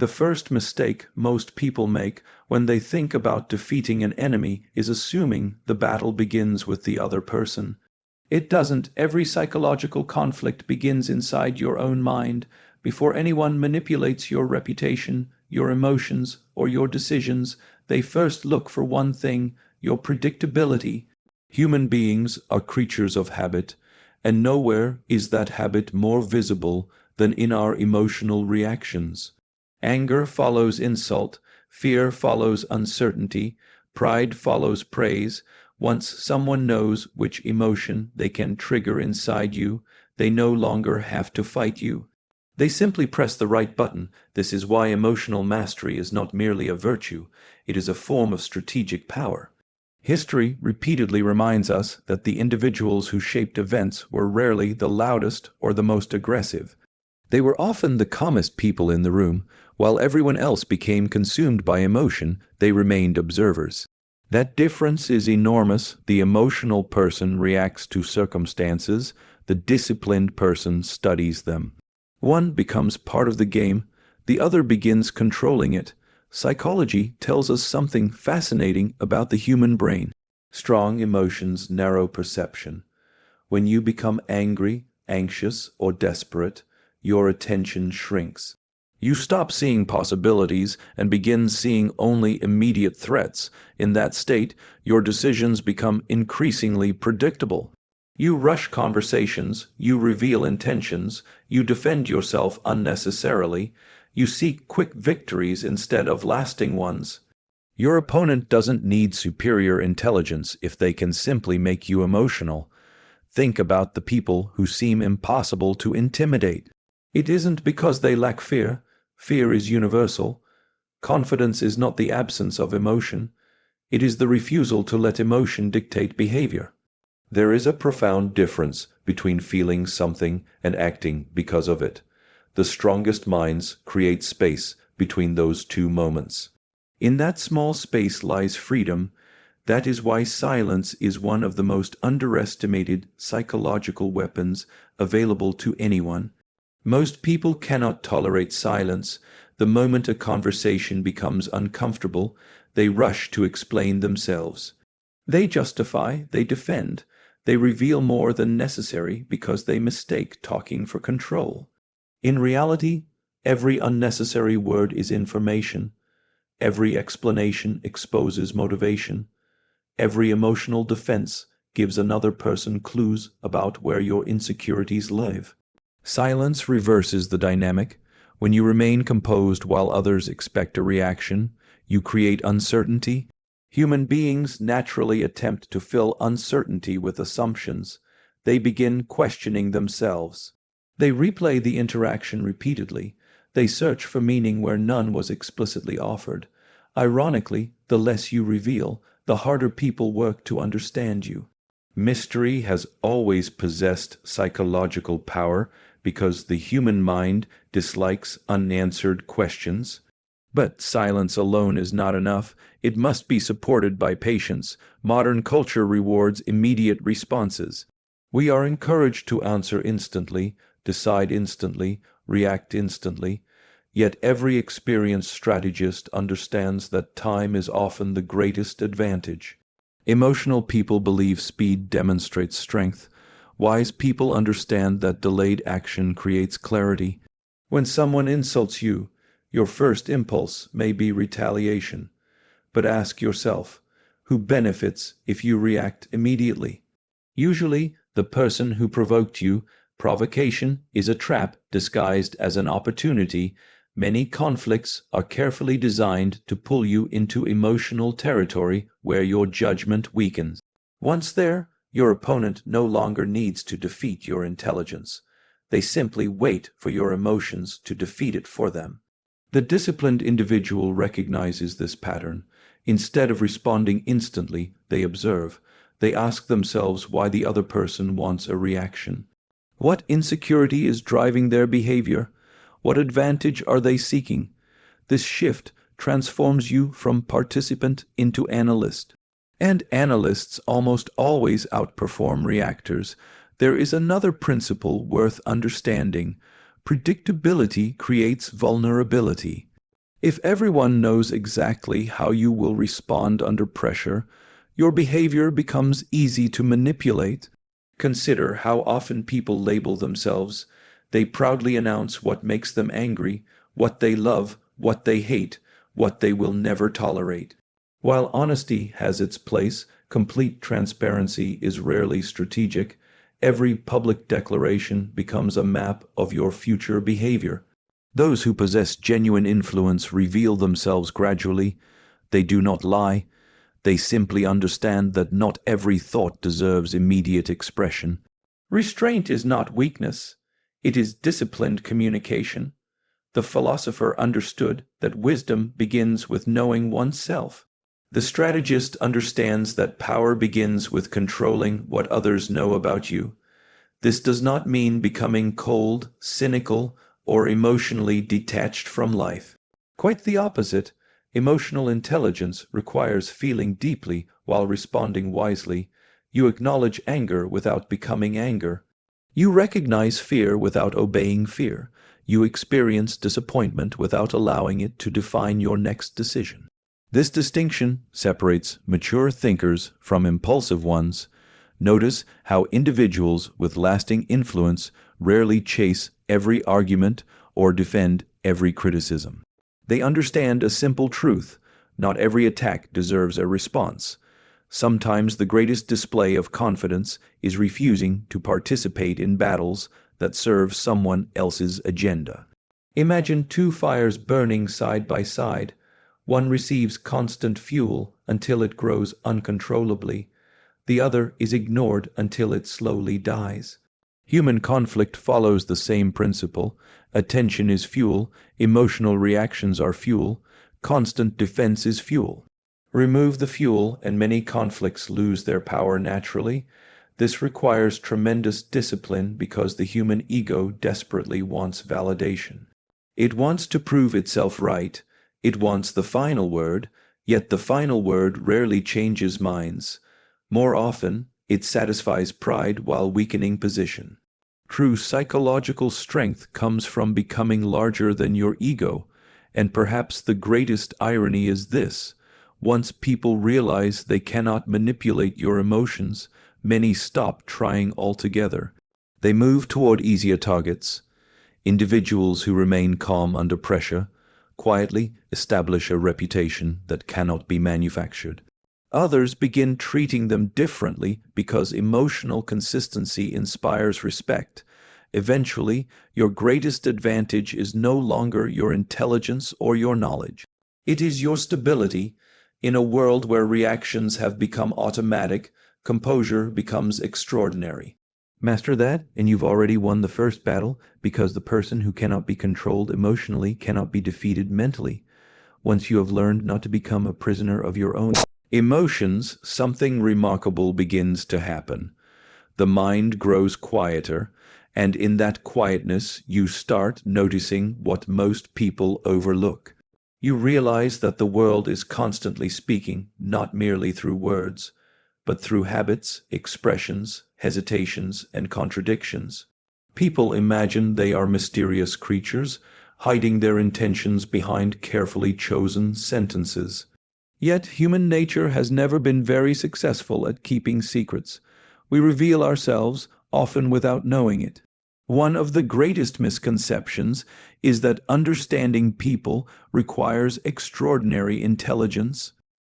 The first mistake most people make when they think about defeating an enemy is assuming the battle begins with the other person. It doesn't. Every psychological conflict begins inside your own mind. Before anyone manipulates your reputation, your emotions, or your decisions, they first look for one thing: your predictability. Human beings are creatures of habit, and nowhere is that habit more visible than in our emotional reactions. Anger follows insult, fear follows uncertainty, pride follows praise. Once someone knows which emotion they can trigger inside you, they no longer have to fight you. They simply press the right button. This is why emotional mastery is not merely a virtue, it is a form of strategic power. History repeatedly reminds us that the individuals who shaped events were rarely the loudest or the most aggressive. They were often the calmest people in the room. While everyone else became consumed by emotion, they remained observers. That difference is enormous. The emotional person reacts to circumstances, the disciplined person studies them. One becomes part of the game, the other begins controlling it. Psychology tells us something fascinating about the human brain. Strong emotions narrow perception. When you become angry, anxious, or desperate, your attention shrinks. You stop seeing possibilities and begin seeing only immediate threats. In that state, your decisions become increasingly predictable. You rush conversations, you reveal intentions, you defend yourself unnecessarily, you seek quick victories instead of lasting ones. Your opponent doesn't need superior intelligence if they can simply make you emotional. Think about the people who seem impossible to intimidate. It isn't because they lack fear. Fear is universal. Confidence is not the absence of emotion. It is the refusal to let emotion dictate behavior. There is a profound difference between feeling something and acting because of it. The strongest minds create space between those two moments. In that small space lies freedom. That is why silence is one of the most underestimated psychological weapons available to anyone. Most people cannot tolerate silence. The moment a conversation becomes uncomfortable, they rush to explain themselves. They justify, they defend, they reveal more than necessary because they mistake talking for control. In reality, every unnecessary word is information. Every explanation exposes motivation. Every emotional defense gives another person clues about where your insecurities live. Silence reverses the dynamic. When you remain composed while others expect a reaction, you create uncertainty. Human beings naturally attempt to fill uncertainty with assumptions. They begin questioning themselves. They replay the interaction repeatedly. They search for meaning where none was explicitly offered. Ironically, the less you reveal, the harder people work to understand you. Mystery has always possessed psychological power because the human mind dislikes unanswered questions. But silence alone is not enough. It must be supported by patience. Modern culture rewards immediate responses. We are encouraged to answer instantly, decide instantly, react instantly. Yet every experienced strategist understands that time is often the greatest advantage. Emotional people believe speed demonstrates strength. Wise people understand that delayed action creates clarity. When someone insults you, your first impulse may be retaliation. But ask yourself, who benefits if you react immediately? Usually, the person who provoked you. Provocation is a trap disguised as an opportunity. Many conflicts are carefully designed to pull you into emotional territory where your judgment weakens. Once there, your opponent no longer needs to defeat your intelligence. They simply wait for your emotions to defeat it for them. The disciplined individual recognizes this pattern. Instead of responding instantly, they observe. They ask themselves why the other person wants a reaction. What insecurity is driving their behavior? What advantage are they seeking? This shift transforms you from participant into analyst. And analysts almost always outperform reactors. There is another principle worth understanding. Predictability creates vulnerability. If everyone knows exactly how you will respond under pressure, your behavior becomes easy to manipulate. Consider how often people label themselves. They proudly announce what makes them angry, what they love, what they hate, what they will never tolerate. While honesty has its place, complete transparency is rarely strategic. Every public declaration becomes a map of your future behavior. Those who possess genuine influence reveal themselves gradually. They do not lie. They simply understand that not every thought deserves immediate expression. Restraint is not weakness. It is disciplined communication. The philosopher understood that wisdom begins with knowing oneself. The strategist understands that power begins with controlling what others know about you. This does not mean becoming cold, cynical, or emotionally detached from life. Quite the opposite. Emotional intelligence requires feeling deeply while responding wisely. You acknowledge anger without becoming anger. You recognize fear without obeying fear. You experience disappointment without allowing it to define your next decision. This distinction separates mature thinkers from impulsive ones. Notice how individuals with lasting influence rarely chase every argument or defend every criticism. They understand a simple truth: not every attack deserves a response. Sometimes the greatest display of confidence is refusing to participate in battles that serve someone else's agenda. Imagine two fires burning side by side. One receives constant fuel until it grows uncontrollably. The other is ignored until it slowly dies. Human conflict follows the same principle. Attention is fuel, emotional reactions are fuel, constant defense is fuel. Remove the fuel and many conflicts lose their power naturally. This requires tremendous discipline because the human ego desperately wants validation. It wants to prove itself right. It wants the final word, yet the final word rarely changes minds. More often, it satisfies pride while weakening position. True psychological strength comes from becoming larger than your ego, and perhaps the greatest irony is this: once people realize they cannot manipulate your emotions, many stop trying altogether. They move toward easier targets. Individuals who remain calm under pressure quietly establish a reputation that cannot be manufactured. Others begin treating them differently because emotional consistency inspires respect. Eventually, your greatest advantage is no longer your intelligence or your knowledge. It is your stability. In a world where reactions have become automatic, composure becomes extraordinary. Master that, and you've already won the first battle, because the person who cannot be controlled emotionally cannot be defeated mentally. Once you have learned not to become a prisoner of your own emotions, something remarkable begins to happen. The mind grows quieter, and in that quietness you start noticing what most people overlook. You realize that the world is constantly speaking, not merely through words, but through habits, expressions, hesitations, and contradictions. People imagine they are mysterious creatures, hiding their intentions behind carefully chosen sentences. Yet human nature has never been very successful at keeping secrets. We reveal ourselves, often without knowing it. One of the greatest misconceptions is that understanding people requires extraordinary intelligence.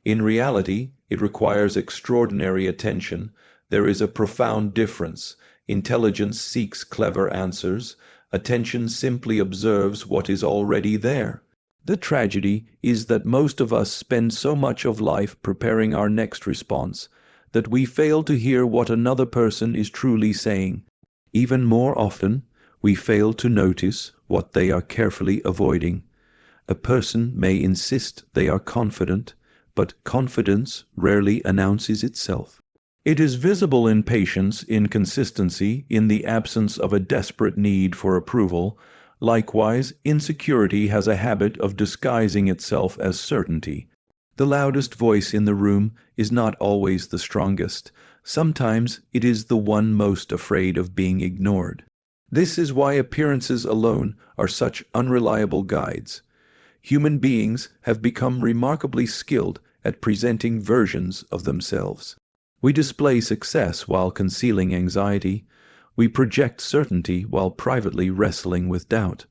In reality, it requires extraordinary attention. There is a profound difference. Intelligence seeks clever answers. Attention simply observes what is already there. The tragedy is that most of us spend so much of life preparing our next response that we fail to hear what another person is truly saying. Even more often, we fail to notice what they are carefully avoiding. A person may insist they are confident, but confidence rarely announces itself. It is visible in patience, in consistency, in the absence of a desperate need for approval. Likewise, insecurity has a habit of disguising itself as certainty. The loudest voice in the room is not always the strongest. Sometimes it is the one most afraid of being ignored. This is why appearances alone are such unreliable guides. Human beings have become remarkably skilled at presenting versions of themselves. We display success while concealing anxiety. We project certainty while privately wrestling with doubt.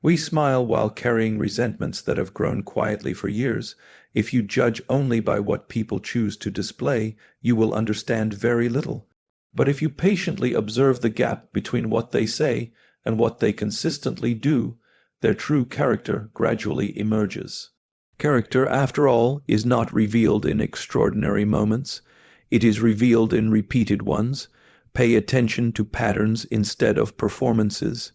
We smile while carrying resentments that have grown quietly for years. If you judge only by what people choose to display, you will understand very little. But if you patiently observe the gap between what they say and what they consistently do, their true character gradually emerges. Character, after all, is not revealed in extraordinary moments. It is revealed in repeated ones. Pay attention to patterns instead of performances.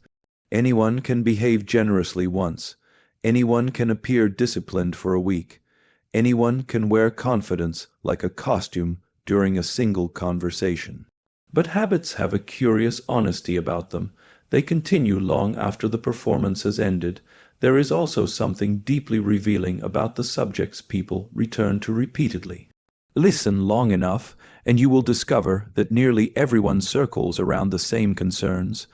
Anyone can behave generously once. Anyone can appear disciplined for a week. Anyone can wear confidence like a costume during a single conversation. But habits have a curious honesty about them. They continue long after the performance has ended. There is also something deeply revealing about the subjects people return to repeatedly. Listen long enough, and you will discover that nearly everyone circles around the same concerns.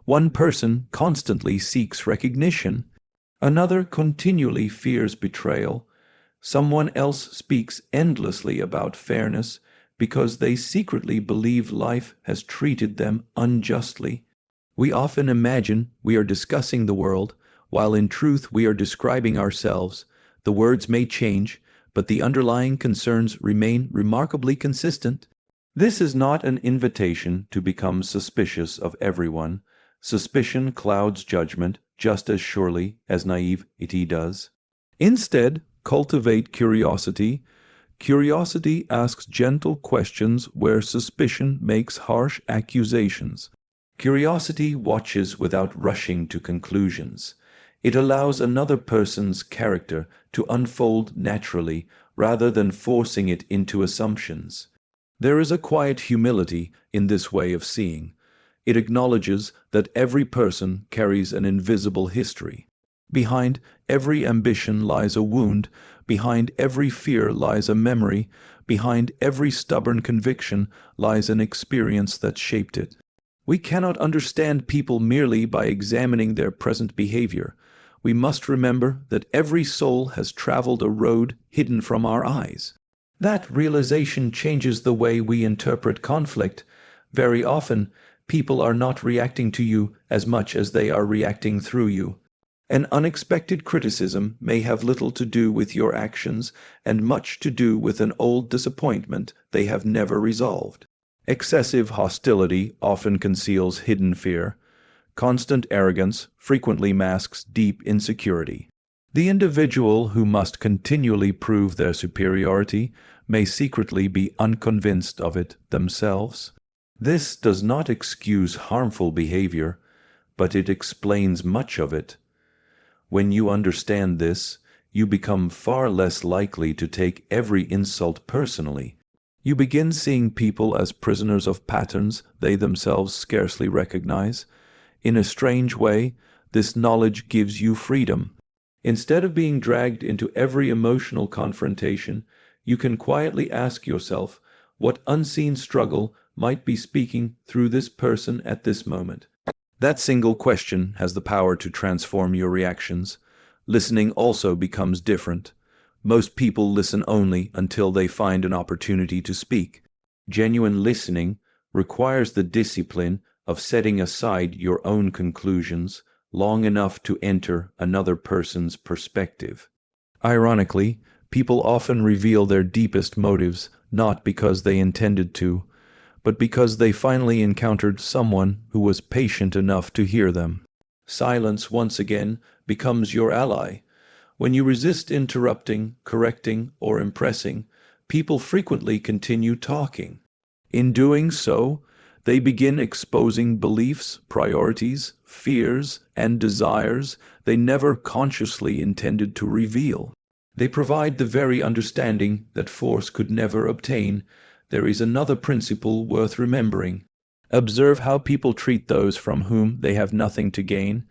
One person constantly seeks recognition. Another continually fears betrayal. Someone else speaks endlessly about fairness because they secretly believe life has treated them unjustly. We often imagine we are discussing the world, while in truth we are describing ourselves. The words may change, but the underlying concerns remain remarkably consistent. This is not an invitation to become suspicious of everyone. Suspicion clouds judgment just as surely as naivety does. Instead, cultivate curiosity. Curiosity asks gentle questions where suspicion makes harsh accusations. Curiosity watches without rushing to conclusions. It allows another person's character to unfold naturally rather than forcing it into assumptions. There is a quiet humility in this way of seeing. It acknowledges that every person carries an invisible history. Behind every ambition lies a wound. Behind every fear lies a memory. Behind every stubborn conviction lies an experience that shaped it. We cannot understand people merely by examining their present behavior. We must remember that every soul has traveled a road hidden from our eyes. That realization changes the way we interpret conflict. Very often, people are not reacting to you as much as they are reacting through you. An unexpected criticism may have little to do with your actions and much to do with an old disappointment they have never resolved. Excessive hostility often conceals hidden fear. Constant arrogance frequently masks deep insecurity. The individual who must continually prove their superiority may secretly be unconvinced of it themselves. This does not excuse harmful behavior, but it explains much of it. When you understand this, you become far less likely to take every insult personally. You begin seeing people as prisoners of patterns they themselves scarcely recognize. In a strange way, this knowledge gives you freedom. Instead of being dragged into every emotional confrontation, you can quietly ask yourself, what unseen struggle might be speaking through this person at this moment? That single question has the power to transform your reactions. Listening also becomes different. Most people listen only until they find an opportunity to speak. Genuine listening requires the discipline of setting aside your own conclusions long enough to enter another person's perspective. Ironically, people often reveal their deepest motives not because they intended to, but because they finally encountered someone who was patient enough to hear them. Silence once again becomes your ally. When you resist interrupting, correcting, or impressing, people frequently continue talking. In doing so, they begin exposing beliefs, priorities, fears, and desires they never consciously intended to reveal. They provide the very understanding that force could never obtain. There is another principle worth remembering. Observe how people treat those from whom they have nothing to gain.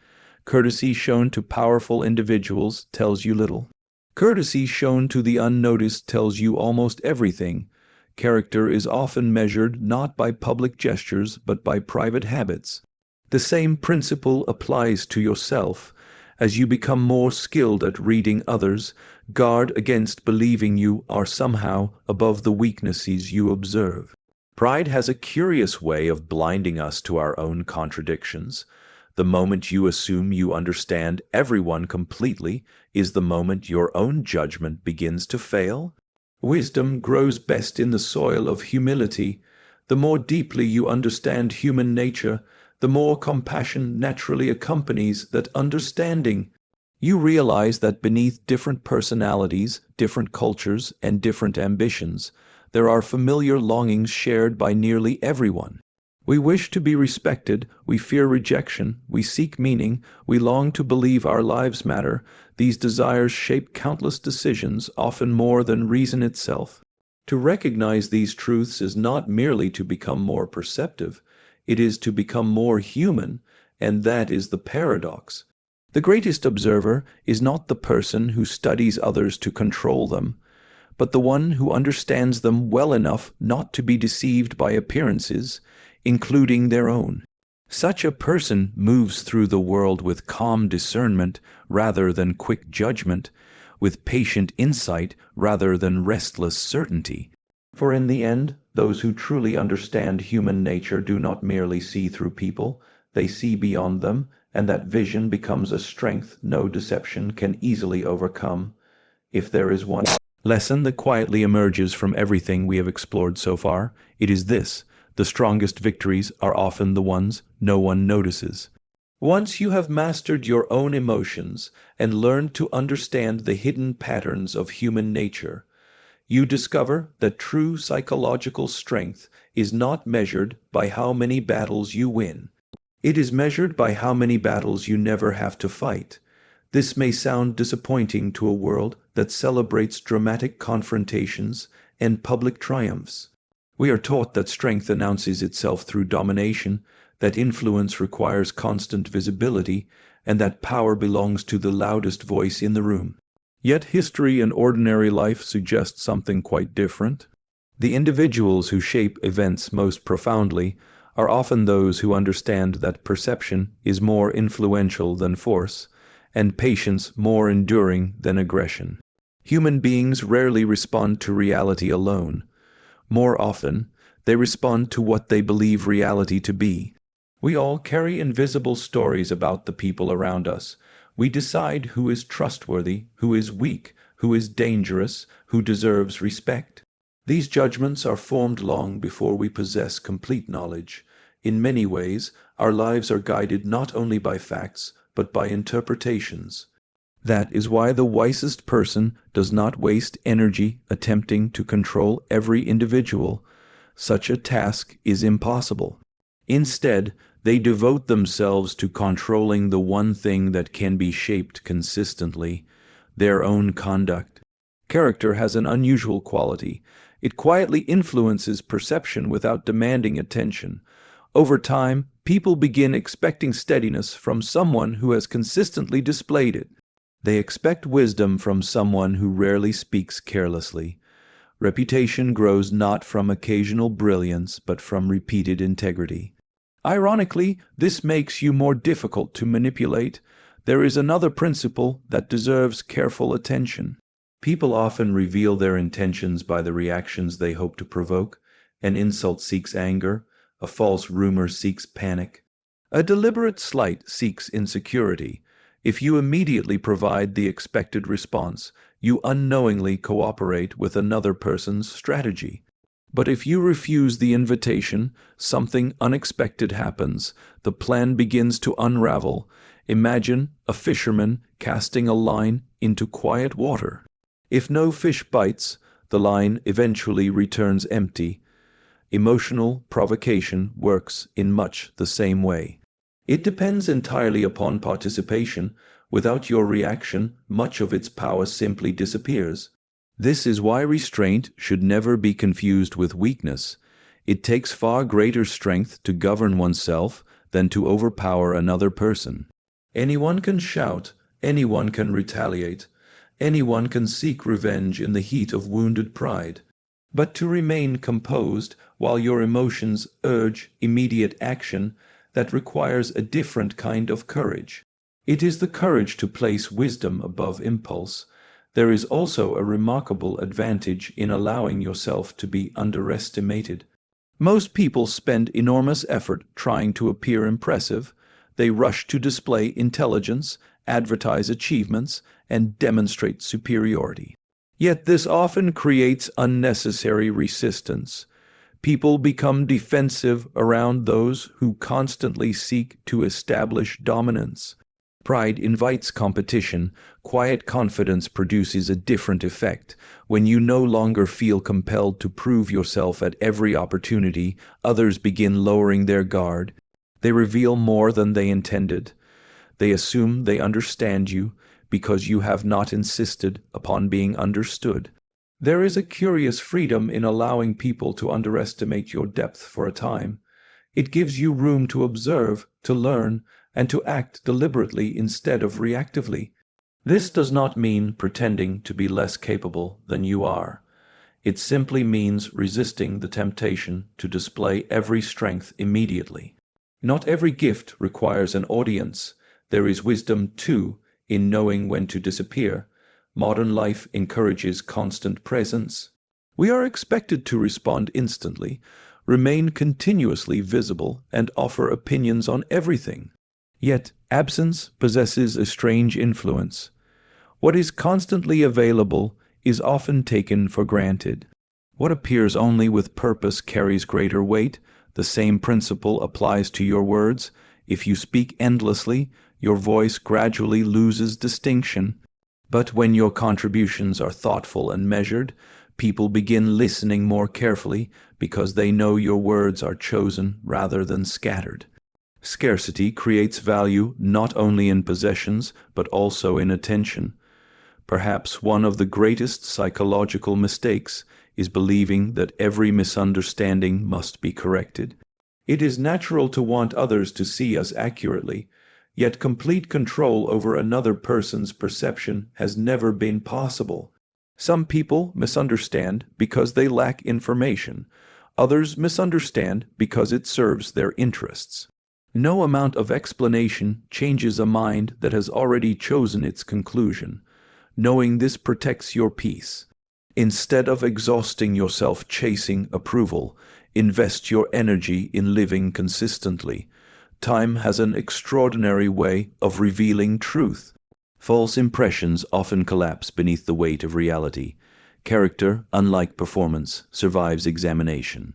Courtesy shown to powerful individuals tells you little. Courtesy shown to the unnoticed tells you almost everything. Character is often measured not by public gestures but by private habits. The same principle applies to yourself. As you become more skilled at reading others, guard against believing you are somehow above the weaknesses you observe. Pride has a curious way of blinding us to our own contradictions. The moment you assume you understand everyone completely is the moment your own judgment begins to fail. Wisdom grows best in the soil of humility. The more deeply you understand human nature, the more compassion naturally accompanies that understanding. You realize that beneath different personalities, different cultures, and different ambitions, there are familiar longings shared by nearly everyone. We wish to be respected, we fear rejection, we seek meaning, we long to believe our lives matter. These desires shape countless decisions, often more than reason itself. To recognize these truths is not merely to become more perceptive, it is to become more human, and that is the paradox. The greatest observer is not the person who studies others to control them, but the one who understands them well enough not to be deceived by appearances, including their own. Such a person moves through the world with calm discernment rather than quick judgment, with patient insight rather than restless certainty. For in the end, those who truly understand human nature do not merely see through people, they see beyond them, and that vision becomes a strength no deception can easily overcome. If there is one lesson that quietly emerges from everything we have explored so far, it is this: the strongest victories are often the ones no one notices. Once you have mastered your own emotions and learned to understand the hidden patterns of human nature, you discover that true psychological strength is not measured by how many battles you win. It is measured by how many battles you never have to fight. This may sound disappointing to a world that celebrates dramatic confrontations and public triumphs. We are taught that strength announces itself through domination, that influence requires constant visibility, and that power belongs to the loudest voice in the room. Yet history and ordinary life suggest something quite different. The individuals who shape events most profoundly are often those who understand that perception is more influential than force, and patience more enduring than aggression. Human beings rarely respond to reality alone. More often, they respond to what they believe reality to be. We all carry invisible stories about the people around us. We decide who is trustworthy, who is weak, who is dangerous, who deserves respect. These judgments are formed long before we possess complete knowledge. In many ways, our lives are guided not only by facts, but by interpretations. That is why the wisest person does not waste energy attempting to control every individual. Such a task is impossible. Instead, they devote themselves to controlling the one thing that can be shaped consistently: their own conduct. Character has an unusual quality. It quietly influences perception without demanding attention. Over time, people begin expecting steadiness from someone who has consistently displayed it. They expect wisdom from someone who rarely speaks carelessly. Reputation grows not from occasional brilliance, but from repeated integrity. Ironically, this makes you more difficult to manipulate. There is another principle that deserves careful attention. People often reveal their intentions by the reactions they hope to provoke. An insult seeks anger. A false rumor seeks panic. A deliberate slight seeks insecurity. If you immediately provide the expected response, you unknowingly cooperate with another person's strategy. But if you refuse the invitation, something unexpected happens. The plan begins to unravel. Imagine a fisherman casting a line into quiet water. If no fish bites, the line eventually returns empty. Emotional provocation works in much the same way. It depends entirely upon participation. Without your reaction, much of its power simply disappears. This is why restraint should never be confused with weakness. It takes far greater strength to govern oneself than to overpower another person. Anyone can shout, anyone can retaliate, anyone can seek revenge in the heat of wounded pride. But to remain composed while your emotions urge immediate action, that requires a different kind of courage. It is the courage to place wisdom above impulse. There is also a remarkable advantage in allowing yourself to be underestimated. Most people spend enormous effort trying to appear impressive. They rush to display intelligence, advertise achievements, and demonstrate superiority. Yet this often creates unnecessary resistance. People become defensive around those who constantly seek to establish dominance. Pride invites competition. Quiet confidence produces a different effect. When you no longer feel compelled to prove yourself at every opportunity, others begin lowering their guard. They reveal more than they intended. They assume they understand you because you have not insisted upon being understood. There is a curious freedom in allowing people to underestimate your depth for a time. It gives you room to observe, to learn, and to act deliberately instead of reactively. This does not mean pretending to be less capable than you are. It simply means resisting the temptation to display every strength immediately. Not every gift requires an audience. There is wisdom, too, in knowing when to disappear. Modern life encourages constant presence. We are expected to respond instantly, remain continuously visible, and offer opinions on everything. Yet, absence possesses a strange influence. What is constantly available is often taken for granted. What appears only with purpose carries greater weight. The same principle applies to your words. If you speak endlessly, your voice gradually loses distinction. But when your contributions are thoughtful and measured, people begin listening more carefully because they know your words are chosen rather than scattered. Scarcity creates value not only in possessions but also in attention. Perhaps one of the greatest psychological mistakes is believing that every misunderstanding must be corrected. It is natural to want others to see us accurately, yet complete control over another person's perception has never been possible. Some people misunderstand because they lack information. Others misunderstand because it serves their interests. No amount of explanation changes a mind that has already chosen its conclusion. Knowing this protects your peace. Instead of exhausting yourself chasing approval, invest your energy in living consistently. Time has an extraordinary way of revealing truth. False impressions often collapse beneath the weight of reality. Character, unlike performance, survives examination.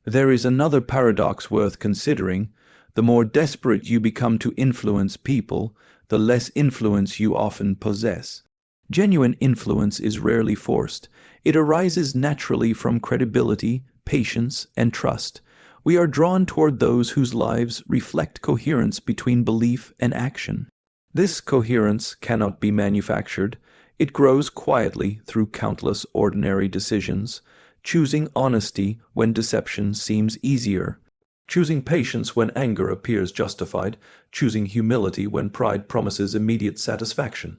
There is another paradox worth considering. The more desperate you become to influence people, the less influence you often possess. Genuine influence is rarely forced. It arises naturally from credibility, patience, and trust. We are drawn toward those whose lives reflect coherence between belief and action. This coherence cannot be manufactured. It grows quietly through countless ordinary decisions, choosing honesty when deception seems easier, choosing patience when anger appears justified, choosing humility when pride promises immediate satisfaction.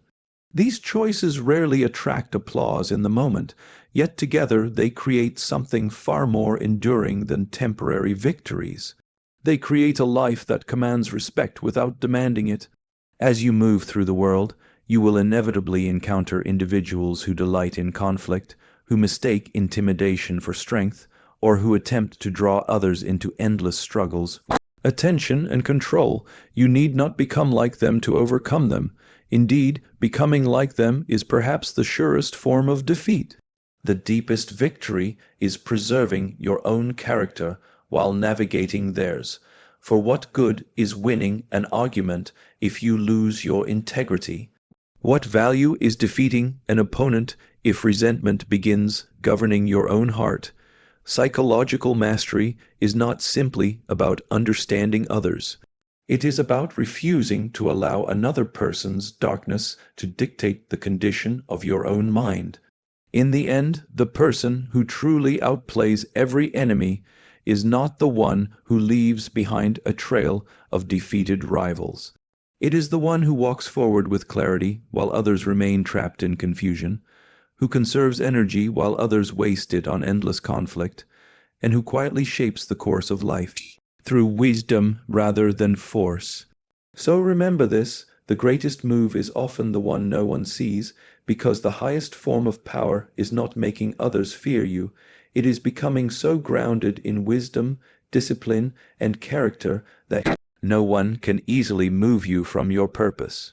These choices rarely attract applause in the moment, yet together they create something far more enduring than temporary victories. They create a life that commands respect without demanding it. As you move through the world, you will inevitably encounter individuals who delight in conflict, who mistake intimidation for strength, or who attempt to draw others into endless struggles. Attention and control. You need not become like them to overcome them. Indeed, becoming like them is perhaps the surest form of defeat. The deepest victory is preserving your own character while navigating theirs. For what good is winning an argument if you lose your integrity? What value is defeating an opponent if resentment begins governing your own heart? Psychological mastery is not simply about understanding others. It is about refusing to allow another person's darkness to dictate the condition of your own mind. In the end, the person who truly outplays every enemy is not the one who leaves behind a trail of defeated rivals. It is the one who walks forward with clarity while others remain trapped in confusion, who conserves energy while others waste it on endless conflict, and who quietly shapes the course of life through wisdom rather than force. So remember this: The greatest move is often the one no one sees, because the highest form of power is not making others fear you. It is becoming so grounded in wisdom, discipline, and character that no one can easily move you from your purpose.